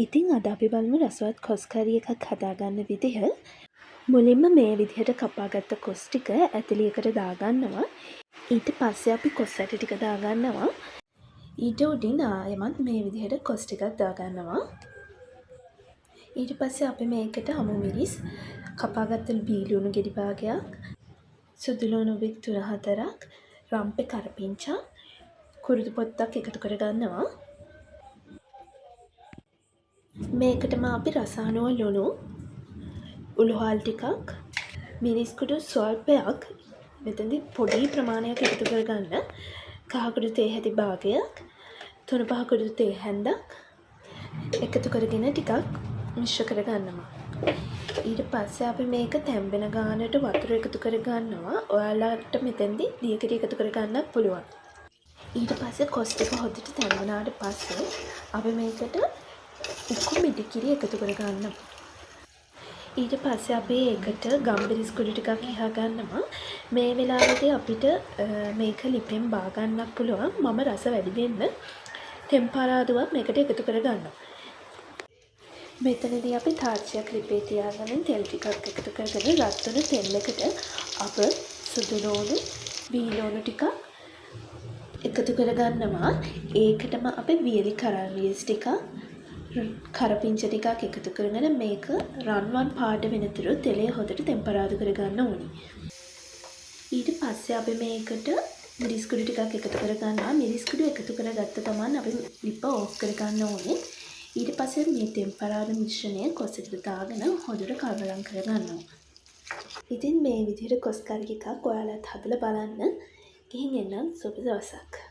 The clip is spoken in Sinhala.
ඉතින් අද අපි බලමු රසවත් කොස් කරි එකක් හදාගන්න විදිහ. මුලින්ම මේ විදිහට කපාගත්ත කොස් ටික ඇතිලියකට දාගන්නවා. ඊට පස්සේ අපි කොස් ඇට ටික දාගන්නවා. ඊට උඩින් ආයෙමත් මේ විදිහට කොස් ටිකක් දාගන්නවා. ඊට පස්සේ අපි මේකට අමු මිරිස්, කපාගත්ත බීලුණු ගෙඩි භාගයක්, සුදු ලුණු බික් 3-4ක්, රම්පෙ කරපිංචා, කුරුදු පොත්තක් එකතු කරගන්නවා. මේකටම අපි රස අනුව ලුණු, උළුහල් ටිකක්, මිරිස් කුඩු ස්වල්පයක්, මෙතනදී පොඩි ප්‍රමාණයක් එකතු කරගන්න, කහ කුඩු තේ හැටි භාගයක්, 3-5 කුඩු තේ හැන්දක් එකතු කරගෙන ටිකක් මිශ්‍ර කරගන්නවා. ඊට පස්සේ අපි මේක තැම්බෙන ගානට වතුර එකතු කරගන්නවා. ඔයාලට මෙතෙන්දී දියකිරි එකතු කරගන්නත් පුළුවන්. ඊට පස්සේ කොස් ටික හොඳට තැම්බුණාට පස්සේ අපි මේකට උකු මිටි කිරි එකතු කරගන්නවා. ඊට පස්සේ අපි ඒකට ගම්බිරිස් කුඩු ටිකක් ඉහා ගන්නවා. මේ වෙලාවේදී අපිට මේක ලිපෙන් බා ගන්නත් පුළුවන්. මම රස වැඩි වෙන්න ටෙම්පරාදුවක් මේකට එකතු කරගන්නවා. මෙතනදී අපි තාච්චියක් ලිපේ තියාගෙන තෙල් ටිකක් එකතු කරගෙන රත් වෙන තෙල් එකට අප සුදු ලුණු, බීලුණු ටිකක් එකතු කරගන්නවා. ඒකටම අපි වියලි කරන්වියස් ටිකක්, කරපිංච ටිකක් එකතු කරගෙන මේක රන්වන් පාට වෙනතුරු තෙලේ හොඳට ටෙම්පරාදු කරගන්න ඕනි. ඊට පස්සේ අපි මේකට මිරිස් කුඩු ටිකක් එකතු කරගන්නවා. මිරිස් කුඩු එකතු කරගත්ත ගමන් අපි ලිප ඕෆ් කරගන්න ඕනේ. ඊට පස්සේ මේ ටෙම්පරාදු මිශ්‍රණය කොස් එකට දාගෙන හොඳට කලවම් කරගන්නවා. ඉතින් මේ විදිහට කොස් කරි එකක් ඔයාලත් හදලා බලන්න. ගිහින් එන්නම් සුබ දවසක්.